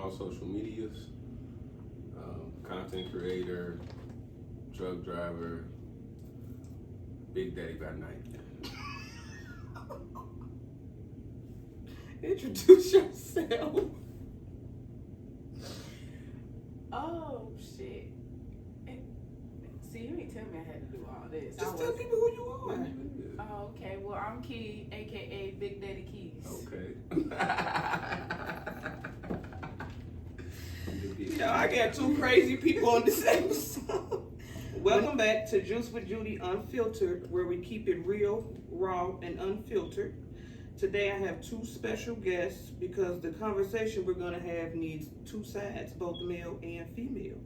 all social medias. Content creator, truck driver, Big Daddy by night. Introduce yourself. Oh shit! See, you ain't tell me I had to do all this. Just tell people who you are. Oh, okay. Well, I'm Key, aka Big Daddy Keys. Okay. Yo, I got two crazy people on this episode. Welcome back to Juice with Judy Unfiltered, where we keep it real, raw, and unfiltered. Today I have two special guests because the conversation we're going to have needs two sides, both male and female.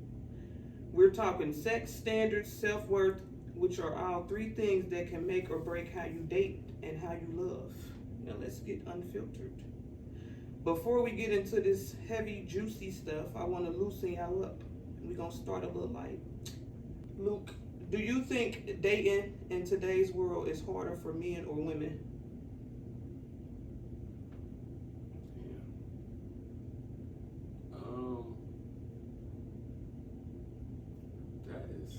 We're talking sex, standards, self-worth, which are all three things that can make or break how you date and how you love. Now let's get unfiltered. Before we get into this heavy, juicy stuff, I want to loosen y'all up. We're going to start a little light. Luke, do you think dating in today's world is harder for men or women? That is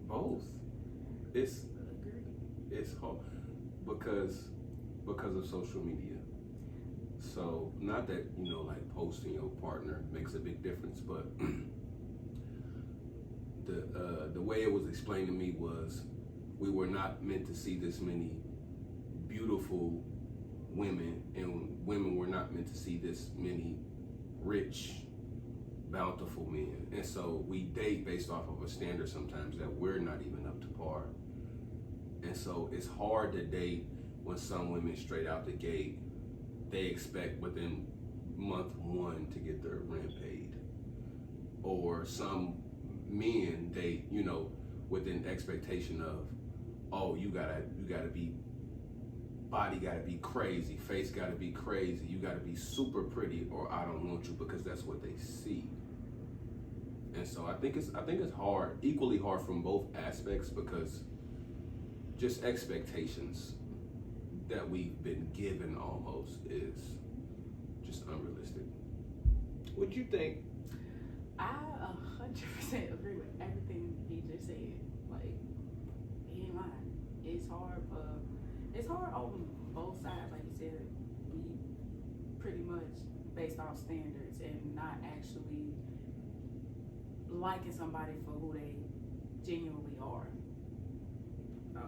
both. It's hard because of social media. So not that, like posting your partner makes a big difference, but the way it was explained to me was we were not meant to see this many beautiful women, and women were not meant to see this many rich, bountiful men. And so we date based off of a standard sometimes that we're not even up to par. And so it's hard to date when some women straight out the gate, they expect within month one to get their rent paid. Or some men date, with an expectation of, oh, you gotta be, body gotta be crazy, face gotta be crazy, you gotta be super pretty, or I don't want you, because that's what they see. And so I think it's hard, equally hard from both aspects, because just expectations that we've been given almost is just unrealistic. What do you think? I 100% agree with everything he just said. Like, he ain't lying. It's hard on both sides. Like you said, we pretty much based off standards and not actually liking somebody for who they genuinely are. So,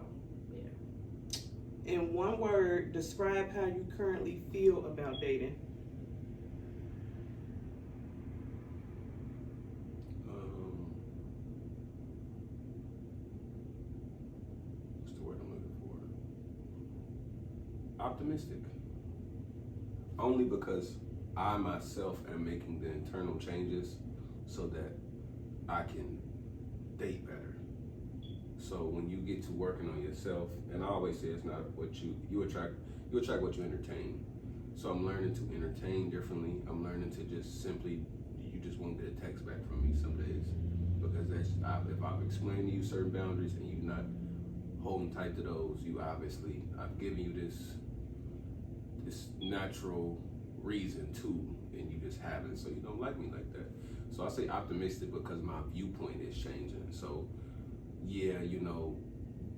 yeah. In one word, describe how you currently feel about dating. What's the word I'm looking for? Optimistic. Only because I myself am making the internal changes so that I can date better. So when you get to working on yourself, and I always say it's not what you attract what you entertain. So I'm learning to entertain differently. I'm learning to just simply, you just won't get a text back from me some days, because if I've explained to you certain boundaries and you're not holding tight to those, I've given you this natural reason to, and you just haven't, so you don't like me like that. So I say optimistic because my viewpoint is changing. So yeah,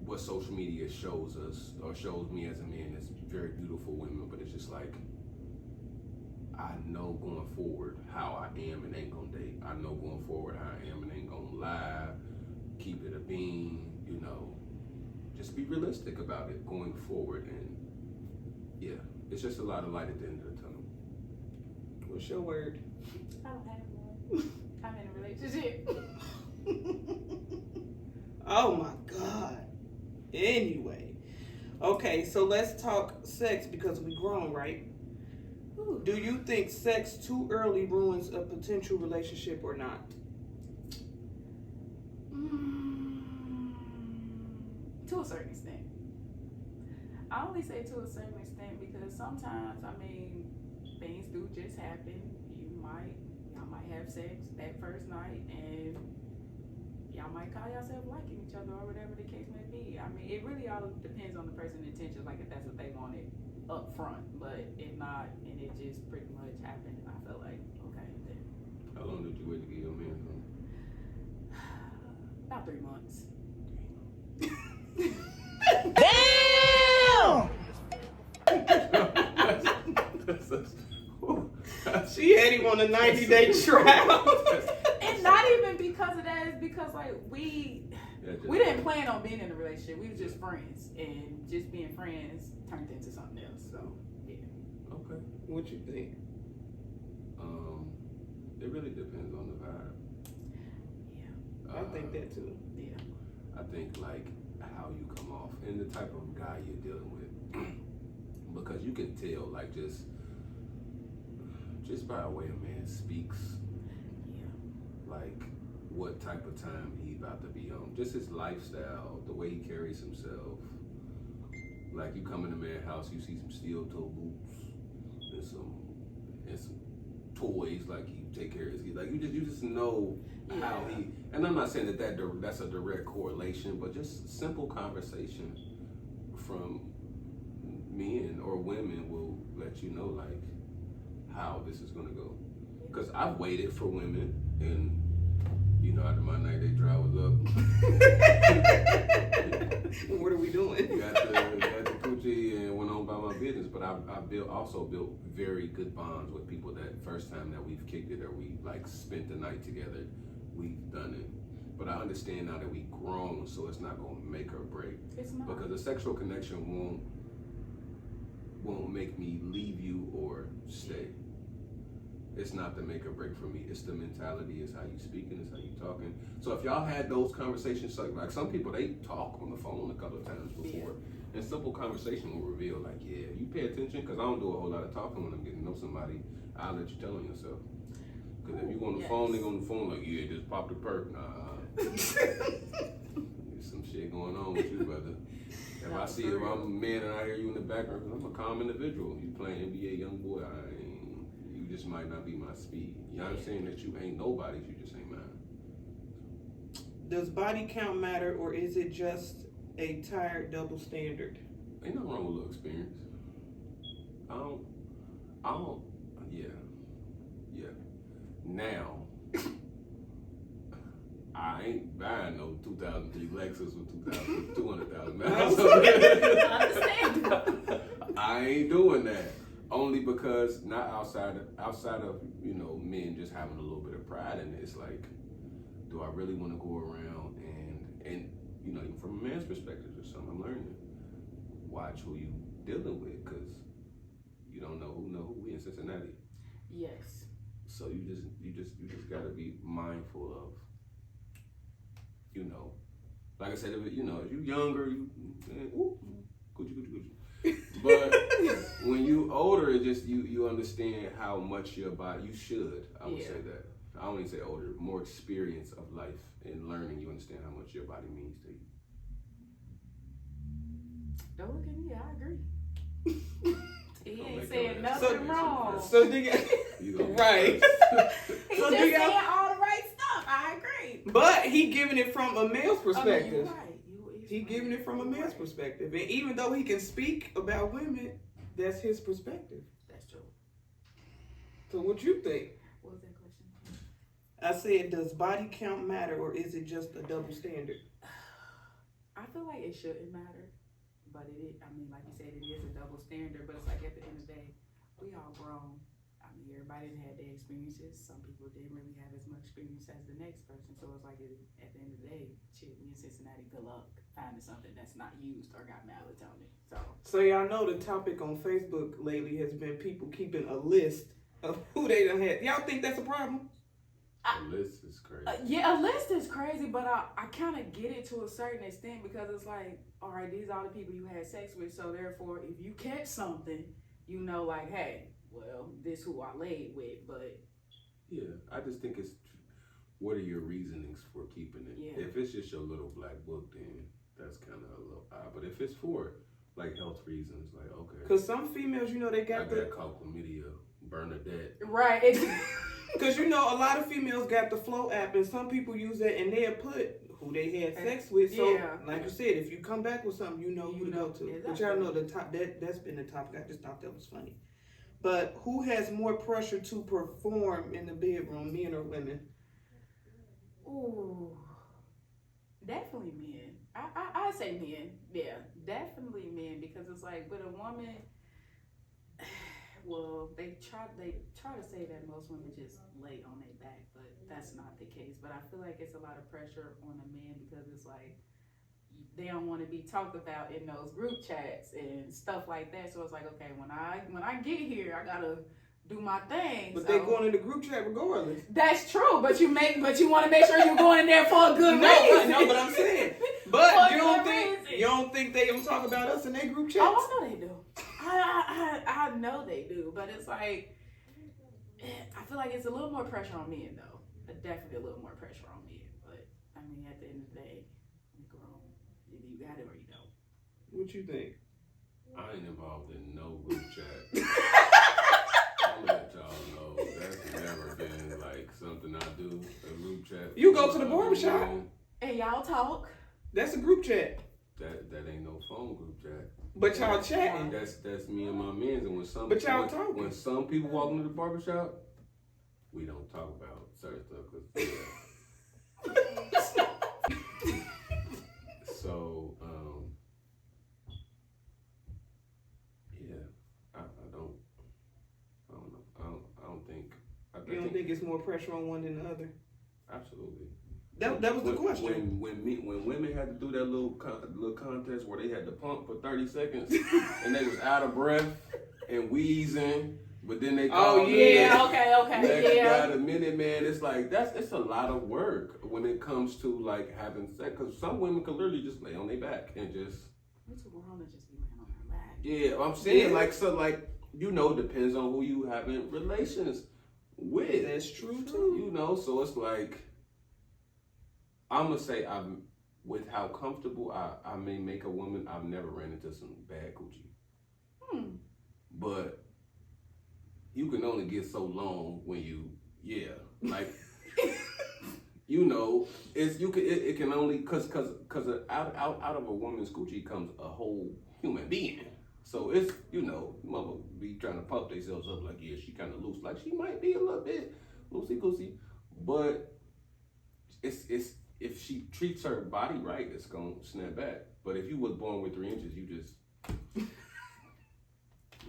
what social media shows us, or shows me as a man, is very beautiful women, but it's just like, I know going forward how I am and ain't gonna date. I know going forward how I am and ain't gonna lie, keep it a bean, just be realistic about it going forward. And yeah, it's just a lot of light at the end of the tunnel. What's your word? I don't have one. I'm in a relationship. Oh my God. Anyway. Okay, so let's talk sex because we grown, right? Ooh. Do you think sex too early ruins a potential relationship or not? To a certain extent. I only say to a certain extent because sometimes, things do just happen. Y'all might have sex that first night and y'all might call yourself liking each other or whatever the case may be. It really all depends on the person's intentions, like if that's what they wanted up front. But if not, and it just pretty much happened, and I felt like, okay, then. How long did you wait to get your man from? About 3 months. Damn! She had him on a 90-day trial. And not even because of that, it's because like we didn't plan on being in a relationship. We were just friends, and just being friends turned into something else. So yeah. Okay. What you think? It really depends on the vibe. Yeah. I think that too. Yeah. I think like how you come off and the type of guy you're dealing with, because you can tell like just by the way a man speaks, like what type of time he about to be on, just his lifestyle, the way he carries himself. Like you come in a man's house, you see some steel toe boots and some toys, like he take care of his kids. Like you just know how he. And I'm not saying that's a direct correlation, but just simple conversation from men or women will let you know like how this is gonna go. Because I've waited for women, and you know, after my 90-day trial was up, what are we doing? got the coochie and went on by my business. But I also built very good bonds with people that first time that we've kicked it or we like spent the night together, we've done it. But I understand now that we've grown, so it's not gonna make or break. It's not. Because a sexual connection won't make me leave you or stay. It's not the make or break for me. It's the mentality. It's how you speaking. It's how you talking. So if y'all had those conversations, like some people, they talk on the phone a couple of times before, and simple conversation will reveal, like, yeah, you pay attention, because I don't do a whole lot of talking when I'm getting to know somebody. I'll let you tell on yourself. Because if you on the phone, they on the phone like, yeah, just pop the perk. Nah, there's some shit going on with you, brother. If I see if I'm a man and I hear you in the background, because I'm a calm individual. You playing NBA young boy, you just might not be my speed. You know what I'm saying? That you ain't nobody's, you just ain't mine. Does body count matter, or is it just a tired double standard? Ain't nothing wrong with a little experience. I don't, yeah. Now, I ain't buying no 2003 Lexus with 200,000 miles. Understandable. I ain't doing that. Only because not outside of you know, men just having a little bit of pride in it. It's like, do I really want to go around and you know, even from a man's perspective, there's something I'm learning. Watch who you dealing with, because you don't know who. We in Cincinnati. Yes. So you just gotta be mindful of, you know, like I said, if you younger, coochie. But when you older, it just you understand how much your body. You should. I would say that. I don't even say older. More experience of life and learning. You understand how much your body means to you. Don't look at me. I agree. He ain't saying nothing wrong. So do you right? He just saying all the right stuff. I agree. But he giving it from a male's perspective. You're right. He giving it from a man's perspective, and even though he can speak about women, that's his perspective. That's true. So what you think? What was that question? I said, does body count matter, or is it just a double standard? I feel like it shouldn't matter, but it is. I mean, like you said, it is a double standard. But it's like at the end of the day, we all grown. I mean, everybody didn't have their experiences. Some people didn't really have as much experience as the next person. So it's like at the end of the day, shit, we in Cincinnati, good luck finding something that's not used or got mileage on it. So y'all know the topic on Facebook lately has been people keeping a list of who they done had. Y'all think that's a problem? A list is crazy. Yeah, a list is crazy, but I kind of get it to a certain extent, because it's like, all right, these are the people you had sex with. So therefore, if you catch something, you know, like, hey, well, this who I laid with, but yeah, I just think it's what are your reasonings for keeping it? Yeah. If it's just your little black book, then that's kind of a little odd. But if it's for like health reasons, like okay, because some females, you know, they I got got called chlamydia, Bernadette. Right. Because you know, a lot of females got the Flow app, and some people use that, and they'll put who they had sex with. So, Yeah. like you said, if you come back with something, you know who to go to. Exactly. But y'all know that's been the topic. I just thought that was funny. But who has more pressure to perform in the bedroom, men or women? Ooh, definitely men. I say men. Yeah, definitely men, because it's like with a woman. Well, they try to say that most women just lay on their back, but that's not the case. But I feel like it's a lot of pressure on a man, because it's like they don't want to be talked about in those group chats and stuff like that. So it's like, okay, when I get here, I gotta do my thing. But they going in the group chat regardless. That's true, but you want to make sure you're going in there for a good reason. No, but I'm saying. But you don't think they don't talk about us in their group chats? Oh, I know they do. I know they do, but it's like, I feel like it's a little more pressure on men, though. Definitely a little more pressure on men. But I mean, at the end of the day, we grown. Either you got it or you don't. What you think? I ain't involved in no group chat. I'll let y'all know that's never been like something I do. A group chat. You go to the barbershop and y'all talk. That's a group chat. That ain't no phone group chat. But y'all chatting. That's me and my mans, and when some people walk into the barbershop, we don't talk about certain stuff. So yeah, I don't know. I don't think. You don't think it's more pressure on one than the other? Absolutely. That was the question. When women had to do that little contest where they had to pump for 30 seconds and they was out of breath and wheezing, but then they called okay, yeah. Got a minute, man. It's like it's a lot of work when it comes to like having sex, because some women could literally just lay on their back and just. What's a woman just be laying on her back? Yeah, I'm saying depends on who you having relations with. That's true too. So it's like. I'm gonna say with how comfortable I may make a woman, I've never ran into some bad coochie. But you can only get so long when it can only cause out of a woman's coochie comes a whole human being. So it's mother be trying to pump themselves up like, yeah, she kind of loose, like she might be a little bit loosey goosey, but it's if she treats her body right, it's gonna snap back. But if you was born with 3 inches, you just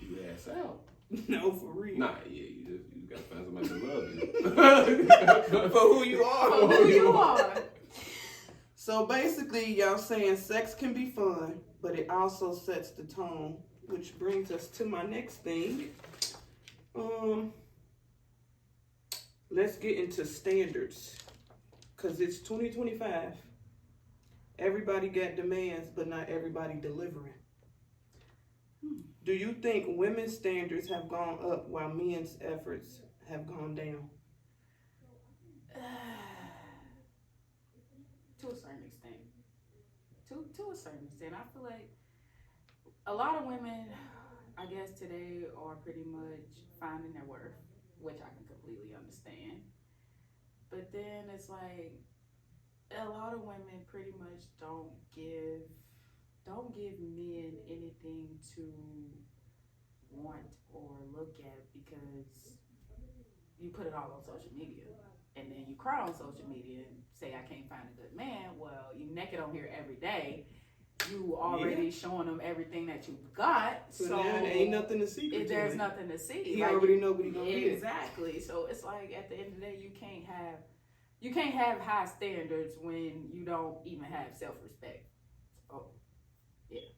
you ass out. No, for real. Nah, yeah, you gotta find somebody to love you for who you are. For who you are. So basically, y'all saying sex can be fun, but it also sets the tone, which brings us to my next thing. Let's get into standards. Because it's 2025. Everybody got demands, but not everybody delivering. Do you think women's standards have gone up while men's efforts have gone down? To a certain extent. To a certain extent. I feel like a lot of women, I guess today, are pretty much finding their worth, which I can completely understand. But then it's like a lot of women pretty much don't give men anything to want or look at, because you put it all on social media and then you cry on social media and say I can't find a good man. Well, you naked on here every day. You already showing them everything that you got. So now there ain't nothing to see. There's nothing to see. He already know what he gonna get. Exactly. So it's like at the end of the day, you can't have high standards when you don't even have self-respect. Oh, yeah.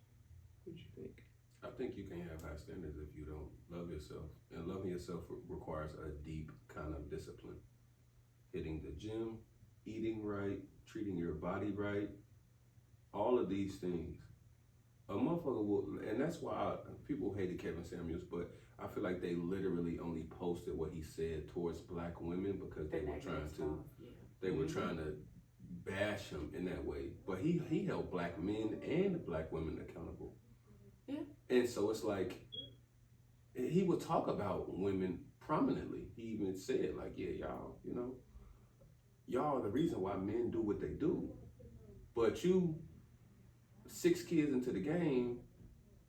What you think? I think you can't have high standards if you don't love yourself. And loving yourself requires a deep kind of discipline. Hitting the gym, eating right, treating your body right, all of these things. A motherfucker will, and that's why people hated Kevin Samuels, but I feel like they literally only posted what he said towards black women because they were trying to bash him in that way. But he held black men and black women accountable. Yeah. And so it's like, he would talk about women prominently. He even said like, yeah, y'all are the reason why men do what they do. But you 6 kids into the game,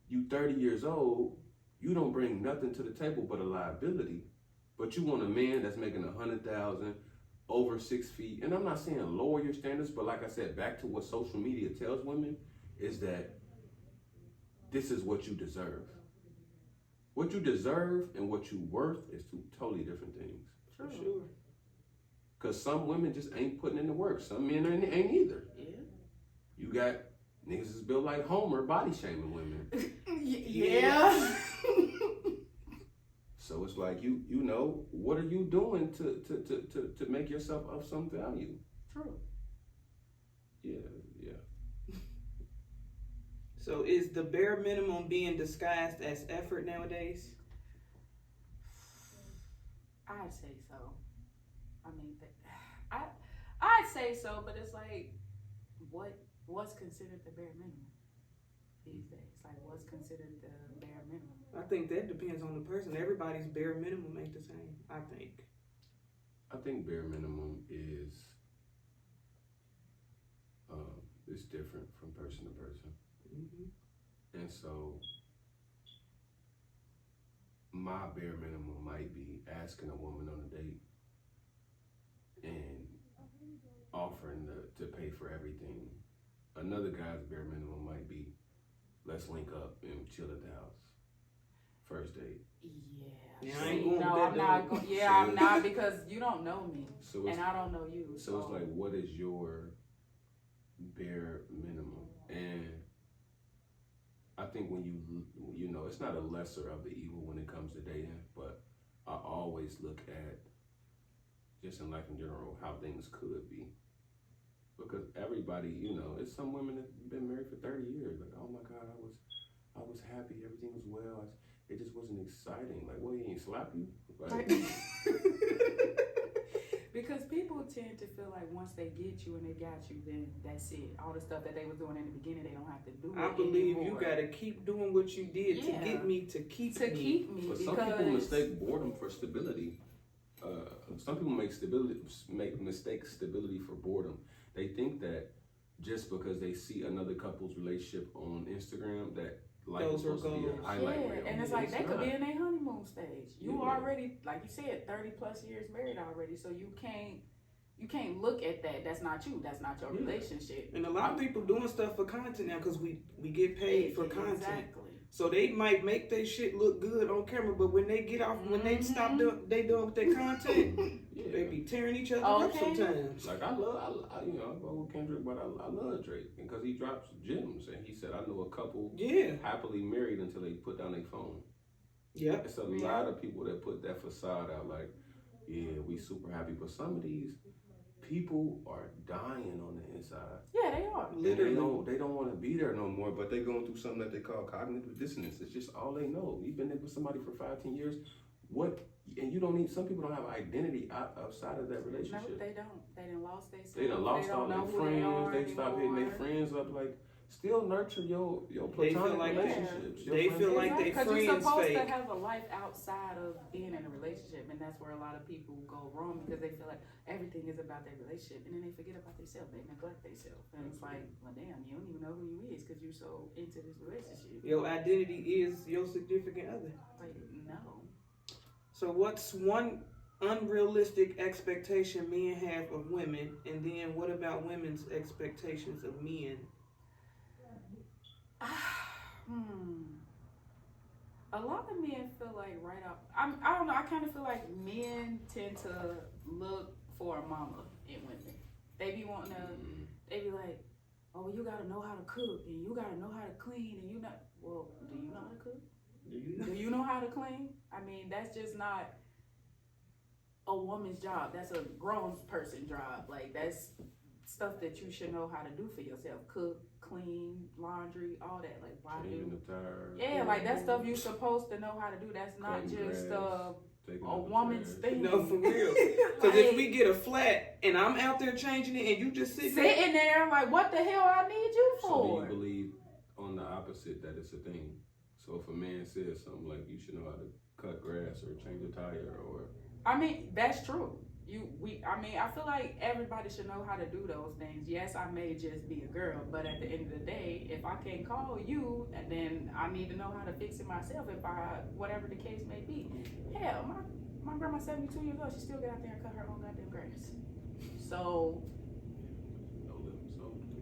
you 30 years old, you don't bring nothing to the table but a liability. But you want a man that's making 100,000, over 6 feet. And I'm not saying lower your standards, but like I said, back to what social media tells women is that this is what you deserve. What you deserve and what you worth is two totally different things. For sure. Because some women just ain't putting in the work. Some men ain't either. Yeah. You got niggas is built like Homer, body shaming women. Yeah. So it's like you know, what are you doing to make yourself of some value? True. Yeah. So is the bare minimum being disguised as effort nowadays? I'd say so. I mean, I'd say so, but it's like, what's considered the bare minimum these days? Like, what's considered the bare minimum? I think that depends on the person. Everybody's bare minimum ain't the same, I think. I think bare minimum is it's different from person to person. Mm-hmm. And so my bare minimum might be asking a woman on a date and offering to pay for everything. Another guy's bare minimum might be, let's link up and chill at the house. First date. Yeah. I ain't going no, with that, I'm not. I'm not, because you don't know me, and I don't know you. So it's like, what is your bare minimum? And I think when you know, it's not a lesser of the evil when it comes to dating, but I always look at, just in life in general, how things could be. Because everybody, you know, it's some women that have been married for 30 years. Like, oh my God, I was happy, everything was well. It just wasn't exciting. Like, what, he ain't slap you? Like, because people tend to feel like once they get you and they got you, then that's it. All the stuff that they was doing in the beginning, they don't have to do I it believe anymore. you gotta keep doing what you did to get me to keep me. But some people mistake boredom for stability. Some people mistake stability for boredom. They think that just because they see another couple's relationship on Instagram, that life is supposed to be a highlight reel. And it's like they could be in their honeymoon stage. You already, like you said, 30 plus years married already, so you can't look at that. That's not you. That's not your relationship. And a lot of people doing stuff for content now because we get paid for content. Exactly. So they might make their shit look good on camera, but when they get off, when they stop doing with their content, they be tearing each other up sometimes. Like I you know, I go with Kendrick, but I love Drake because he drops gems, and he said I know a couple happily married until they put down their phone. Yeah, it's a lot of people that put that facade out, like, yeah, we super happy, but some of these people are dying on the inside. Yeah, they are. Literally. They don't want to be there no more, but they're going through something that they call cognitive dissonance. It's just all they know. You've been there with somebody for 5-10 years. And you don't need, some people don't have identity outside of that relationship. No, they don't. They done lost their self. They done lost all their friends. They stopped hitting their friends up. Like, still nurture your platonic relationships. They feel like they friends fake. Because you're supposed to have a life outside of being in a relationship, and that's where a lot of people go wrong because they feel like everything is about their relationship, and then they forget about themselves. They neglect themselves, and it's like, well, damn, you don't even know who you is because you're so into this relationship. Your identity is your significant other. Like, no. So what's one unrealistic expectation men have of women, and then what about women's expectations of men? A lot of men feel like I don't know, I kind of feel like men tend to look for a mama in women. They be wanting to, they be like, oh, you gotta know how to cook, and you gotta know how to clean, and well, do you know how to cook? Do you know how to clean? I mean, that's just not a woman's job. That's a grown person job. Like, that's stuff that you should know how to do for yourself. Cook, clean, laundry, all that. Like, why Changing the tires. Yeah, like that stuff you're supposed to know how to do. That's not just a woman's thing. No, for real. Because if we get a flat and I'm out there changing it and you just sitting there, like, what the hell I need you for? So do you believe on the opposite that it's a thing? So if a man says something like you should know how to cut grass or change a tire or... I mean, that's true. I feel like everybody should know how to do those things. Yes, I may just be a girl, but at the end of the day, if I can't call you, and then I need to know how to fix it myself. Whatever the case may be. Hell, my grandma's 72 years old. She still get out there and cut her own goddamn grass. So.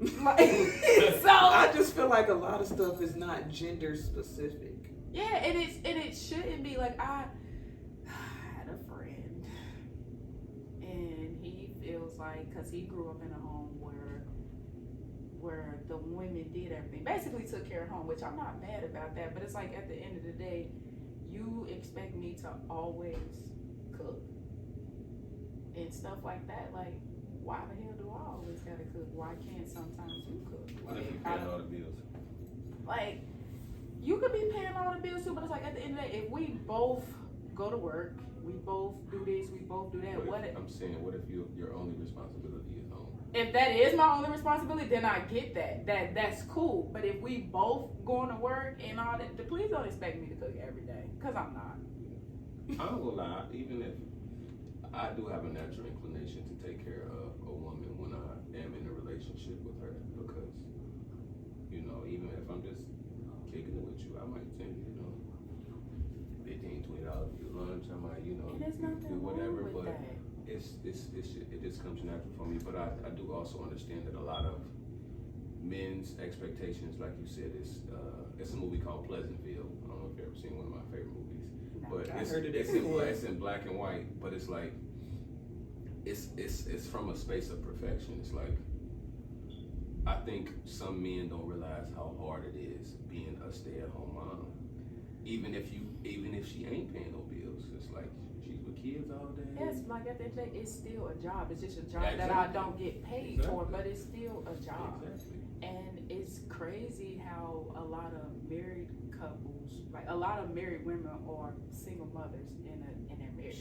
So I just feel like a lot of stuff is not gender specific. Yeah, and it shouldn't be. Like, I had a friend, and he feels like, because he grew up in a home where the women did everything, basically took care of home, which I'm not mad about that, but it's like, at the end of the day, you expect me to always cook and stuff like that. Like, why the hell do I always gotta cook? Why can't sometimes you cook? Why don't you pay all the bills? Like, you could be paying all the bills too, but it's like, at the end of the day, if we both go to work, we both do this, we both do that. What if your only responsibility is home? If that is my only responsibility, then I get that. That's cool. But if we both going to work and all that, please don't expect me to cook every day, because I'm not. I don't gonna lie, even if I do have a natural inclination to take care of a woman when I am in a relationship with her, because, even if I'm just kicking it with you, I might send you, $15, $20 for your lunch. I might, And there's nothing do whatever, wrong with but that. it just comes natural for me. But I do also understand that a lot of men's expectations, like you said, it's a movie called Pleasantville. I don't know if you've ever seen one of my favorite movies. But I heard it it's in black and white, but it's like it's from a space of perfection. It's like, I think some men don't realize how hard it is being a stay-at-home mom. Even if she ain't paying no bills, it's like she's with kids all day. Yes, like, at the end of the day, it's still a job. It's just a job Exactly. that I don't get paid for, Exactly. but it's still a job. Exactly. And it's crazy how a lot of married couples, like a lot of married women, are single mothers in their marriage.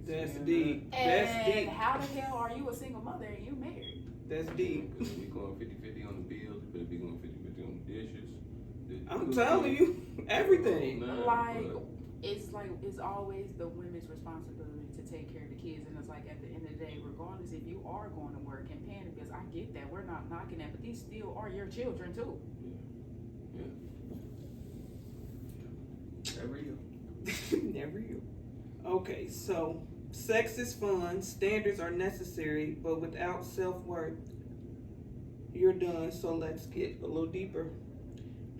That's deep. And That's deep. how the hell are you a single mother and you married? That's deep. Because we going 50-50 on the bills, we better be going 50-50 on the dishes. I'm telling you, everything. It's always the women's responsibility to take care of the kids, and it's like, at the end of the day, regardless if you are going to work and paying the bills, I get that, we're not knocking that, but these still are your children too. Yeah. Never you. Never you. Okay, so sex is fun, standards are necessary, but without self-worth, you're done. So let's get a little deeper.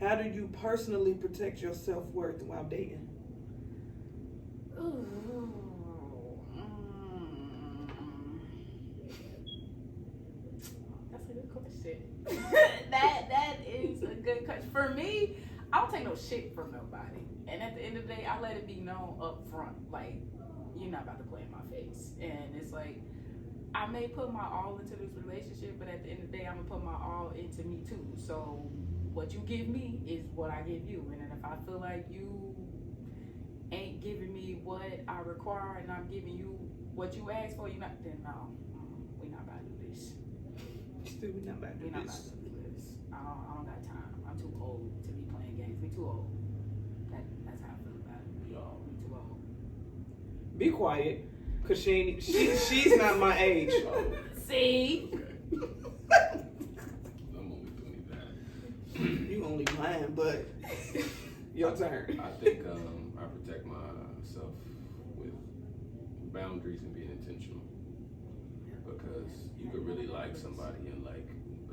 How do you personally protect your self-worth while dating? That's a good question. that is a good question. For me, I don't take no shit from nobody. And at the end of the day, I let it be known up front. Like, you're not about to play in my face. And it's like, I may put my all into this relationship, but at the end of the day, I'm gonna put my all into me too. So what you give me is what I give you. And then if I feel like you ain't giving me what I require and I'm giving you what you asked for, then no, we're not about to do this. Still, we're not about to do We're not this. about to do this. I don't got time. I'm too old to be playing games. We too old. That's how I feel about it. We too old. Be quiet, cause she's not my age. See? I'm only 29. You only lying, but your turn. I think I protect myself with boundaries and being intentional, because you could really like somebody and like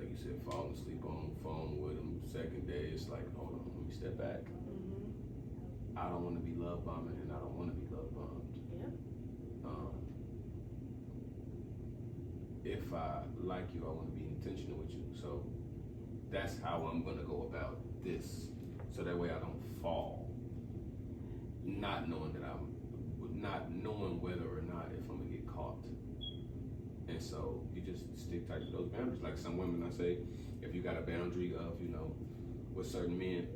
you said, falling asleep on the phone with them. Second day, it's like, hold on, let me step back. I don't want to be love bombing, and I don't want to be love bombed. Yeah. If I like you, I want to be intentional with you. So that's how I'm going to go about this. So that way I don't fall, not knowing whether or not if I'm going to get caught. And so you just stick tight to those boundaries. Like some women, I say, if you got a boundary of, with certain men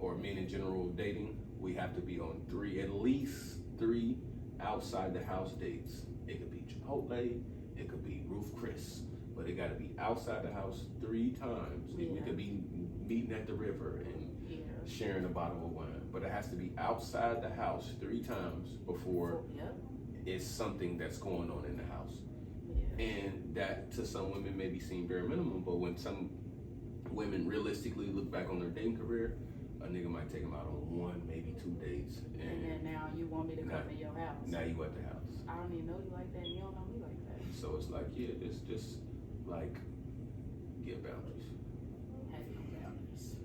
or men in general dating, we have to be on at least three outside the house dates. It could be Chipotle, it could be Roof Chris, but it got to be outside the house 3 times. Yeah. We could be meeting at the river and sharing a bottle of wine, but it has to be outside the house 3 times before. Yep. it's something that's going on in the house. Yeah. And that to some women maybe seem bare minimum, but when some women realistically look back on their dating career, a nigga might take them out on 1, maybe 2 dates. And then now you want me to come in your house. Now you at the house. I don't even know you like that, and you don't know me like that. So it's like, yeah, it's just like, get boundaries. Have no boundaries.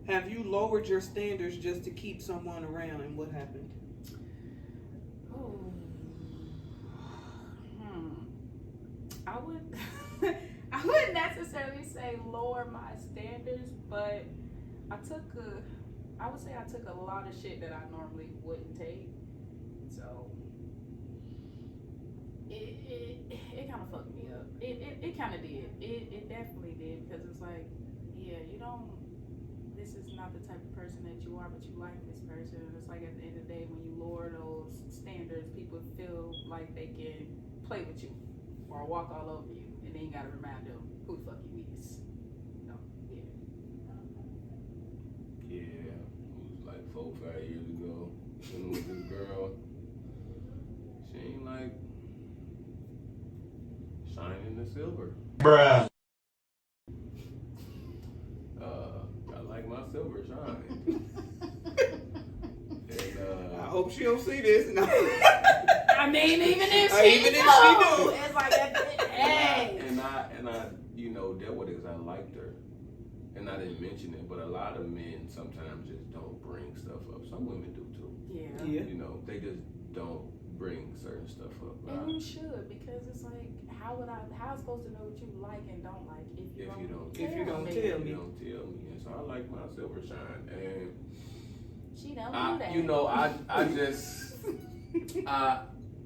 Have you lowered your standards just to keep someone around, and what happened? Oh. I would I wouldn't necessarily say lower my standards, but I would say I took a lot of shit that I normally wouldn't take. So it kind of fucked me up. It kind of did. It definitely did, because it's like, yeah, this is not the type of person that you are, but you like this person. And it's like at the end of the day, when you lower those standards, people feel like they can play with you or walk all over you, and then you gotta remind them who the fuck you is. No, yeah. Yeah, it was like 4 or 5 years ago. Dealing with this girl. She ain't like shining the silver. Bruh. I like my silver shine. And I hope she don't see this. No. I mean, even if she Even if she do, do. it's like, hey. And I dealt with it because I liked her. And I didn't mention it, but a lot of men sometimes just don't bring stuff up. Some women do too. Yeah. Yeah. They just don't bring certain stuff up. And you should, because it's like, how am I supposed to know what you like and don't like if you don't tell If you don't me? tell You me. don't tell me. And so I like my silver shine. And She don't do that. I just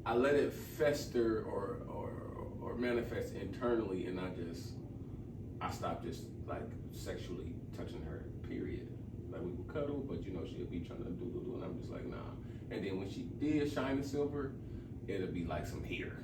I let it fester or manifest internally, and I stopped just like sexually touching her, period. Like we would cuddle, but she'll be trying to do, and I'm just like, nah. And then when she did shine the silver, it'll be like some hair.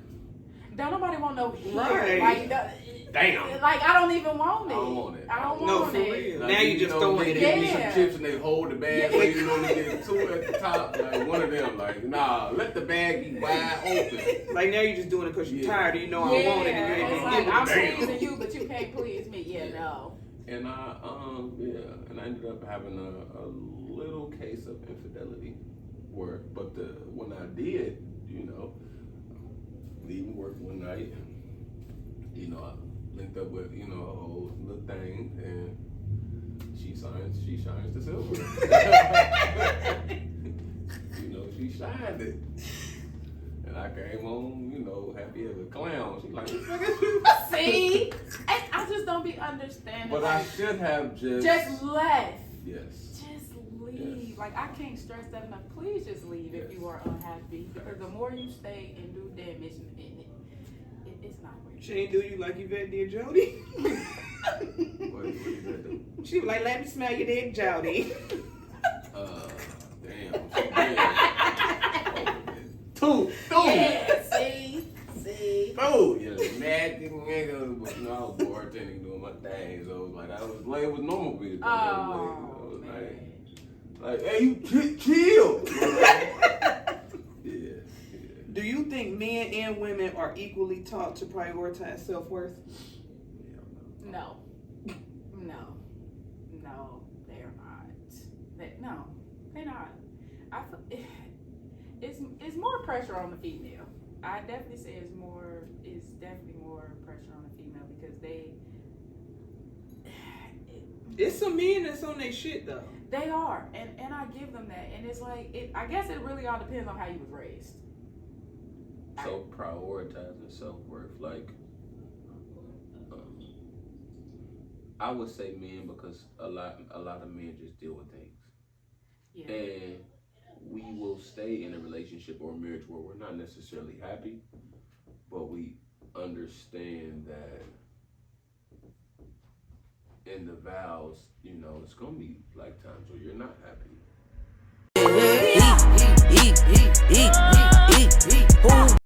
Don't nobody want no hair. Right. Like, Damn. Like, I don't even want it. I don't want it. I don't No, want for it. real. Like, Now you just throwing they it give in me some Yeah. chips and they hold the bag, Yeah. so you get 2 at the top. Like one of them, like, nah, let the bag be wide open. Like now you're just doing it because you're Yeah. tired and you know I want it. And you ain't It's gonna like, give I'm it to me. pleasing you, but you can't please me. Yeah, no. And I ended up having a little case of infidelity, but when I did, leaving work one night, and I linked up with a whole little thing, and she shines the silver. She shined it. And I came home, happy as a clown. She like, See? I just don't be understanding. but I should have just left. Yes. Just leave. Yes. Like, I can't stress that enough. Please just leave if you are unhappy. Because the more you stay and do damage, it's not worth it. She ain't do you like Yvette did Jody. What did that do? She was like, let me smell your dick, Jody. Damn. She did. Two. Yeah, see. Oh, yeah, magic nigga. But I was bartending doing my thing, so it was like I was laying with normal people. Oh, I was man. like, hey, you chill. Yeah. Do you think men and women are equally taught to prioritize self-worth? No, they're not. No, they're not. I feel it's more pressure on the female. I definitely say it's definitely more pressure on the female because It's some men that's on their shit though. they are, and I give them that, and it's like I guess it really all depends on how you was raised. So prioritizing self-worth, like, I would say men because a lot of men just deal with things. Yeah. And we will stay in a relationship or a marriage where we're not necessarily happy, but we understand that in the vows, it's gonna be like times where you're not happy.